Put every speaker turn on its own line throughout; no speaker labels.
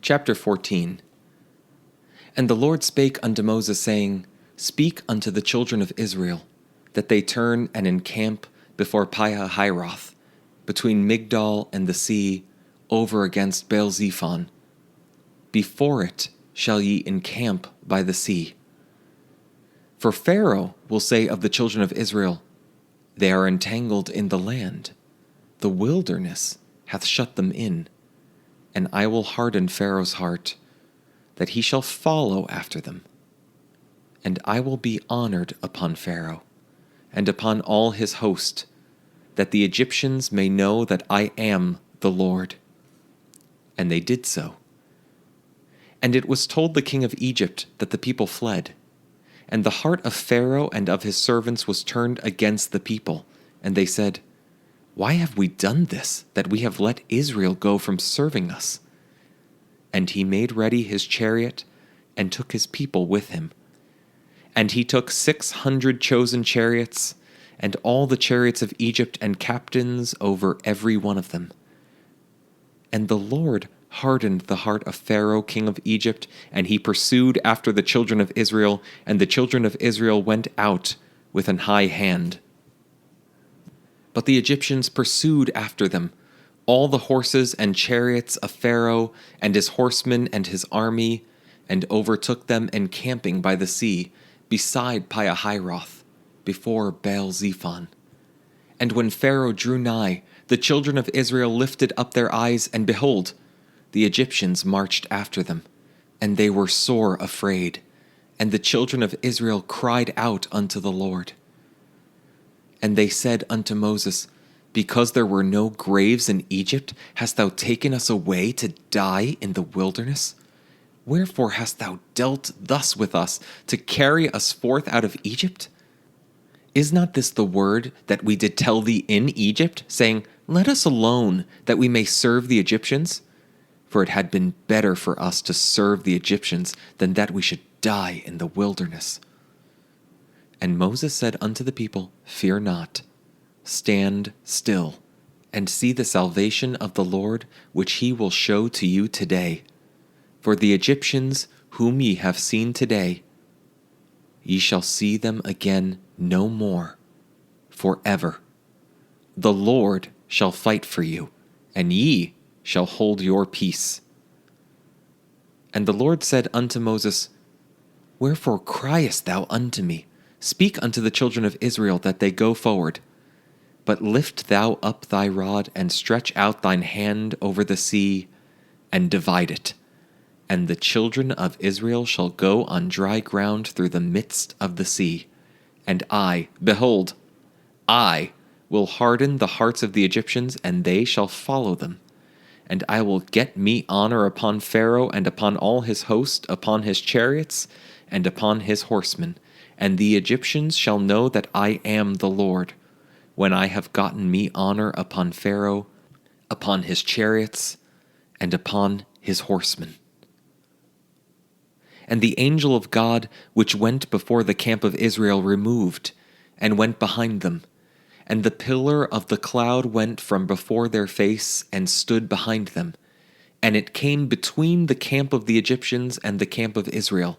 Chapter 14. And the Lord spake unto Moses, saying, Speak unto the children of Israel, that they turn and encamp before Pihahiroth, between Migdol and the sea, over against Baal-zephon. Before it shall ye encamp by the sea. For Pharaoh will say of the children of Israel, They are entangled in the land. The wilderness hath shut them in. And I will harden Pharaoh's heart, that he shall follow after them. And I will be honored upon Pharaoh, and upon all his host, that the Egyptians may know that I am the Lord. And they did so. And it was told the king of Egypt that the people fled. And the heart of Pharaoh and of his servants was turned against the people. And they said, Why have we done this, that we have let Israel go from serving us? And he made ready his chariot, and took his people with him. And he took 600 chosen chariots, and all the chariots of Egypt, and captains over every one of them. And the Lord hardened the heart of Pharaoh king of Egypt, and he pursued after the children of Israel, and the children of Israel went out with an high hand. But the Egyptians pursued after them, all the horses and chariots of Pharaoh, and his horsemen and his army, and overtook them encamping by the sea, beside Pihahiroth, before Baal-zephon. And when Pharaoh drew nigh, the children of Israel lifted up their eyes, and behold, the Egyptians marched after them, and they were sore afraid. And the children of Israel cried out unto the Lord. And they said unto Moses, Because there were no graves in Egypt, hast thou taken us away to die in the wilderness? Wherefore hast thou dealt thus with us, to carry us forth out of Egypt? Is not this the word that we did tell thee in Egypt, saying, Let us alone, that we may serve the Egyptians? For it had been better for us to serve the Egyptians than that we should die in the wilderness. And Moses said unto the people, Fear not, stand still, and see the salvation of the Lord, which he will show to you today. For the Egyptians whom ye have seen today, ye shall see them again no more, forever. The Lord shall fight for you, and ye shall hold your peace. And the Lord said unto Moses, Wherefore criest thou unto me? Speak unto the children of Israel that they go forward. But lift thou up thy rod, and stretch out thine hand over the sea, and divide it. And the children of Israel shall go on dry ground through the midst of the sea. And I, behold, I will harden the hearts of the Egyptians, and they shall follow them. And I will get me honor upon Pharaoh, and upon all his host, upon his chariots, and upon his horsemen. And the Egyptians shall know that I am the Lord, when I have gotten me honor upon Pharaoh, upon his chariots, and upon his horsemen. And the angel of God, which went before the camp of Israel, removed, and went behind them. And the pillar of the cloud went from before their face, and stood behind them. And it came between the camp of the Egyptians and the camp of Israel.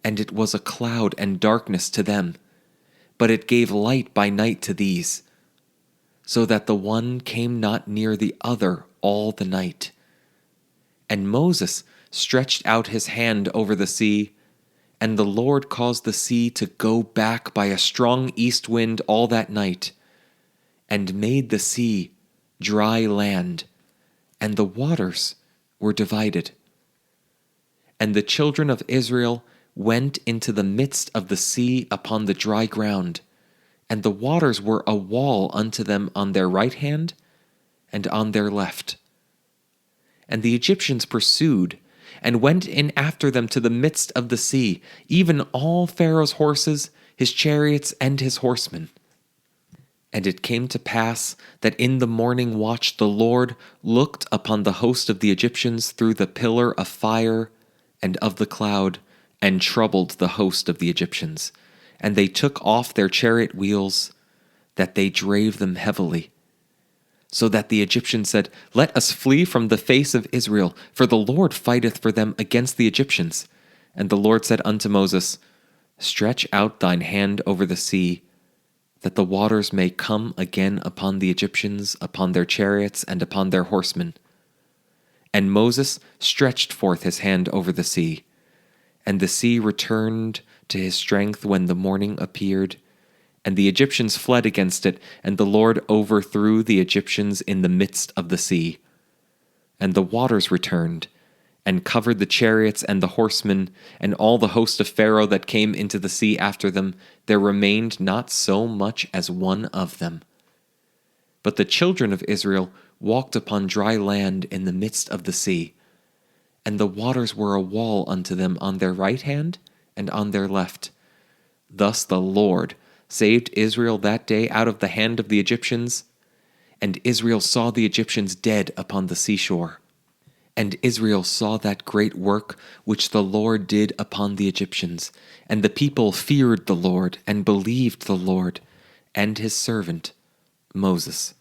And it was a cloud and darkness to them, but it gave light by night to these, so that the one came not near the other all the night. And Moses stretched out his hand over the sea, and the Lord caused the sea to go back by a strong east wind all that night, and made the sea dry land, and the waters were divided. And the children of Israel went into the midst of the sea upon the dry ground, and the waters were a wall unto them on their right hand and on their left. And the Egyptians pursued, and went in after them to the midst of the sea, even all Pharaoh's horses, his chariots, and his horsemen. And it came to pass that in the morning watch the Lord looked upon the host of the Egyptians through the pillar of fire and of the cloud, and troubled the host of the Egyptians. And they took off their chariot wheels, that they drave them heavily. So that the Egyptians said, Let us flee from the face of Israel, for the Lord fighteth for them against the Egyptians. And the Lord said unto Moses, Stretch out thine hand over the sea, that the waters may come again upon the Egyptians, upon their chariots, and upon their horsemen. And Moses stretched forth his hand over the sea, and the sea returned to his strength when the morning appeared, and the Egyptians fled against it, and the Lord overthrew the Egyptians in the midst of the sea. And the waters returned, and covered the chariots and the horsemen, and all the host of Pharaoh that came into the sea after them. There remained not so much as one of them. But the children of Israel walked upon dry land in the midst of the sea, and the waters were a wall unto them on their right hand and on their left. Thus the Lord saved Israel that day out of the hand of the Egyptians, and Israel saw the Egyptians dead upon the seashore. And Israel saw that great work which the Lord did upon the Egyptians, and the people feared the Lord, and believed the Lord, and his servant Moses.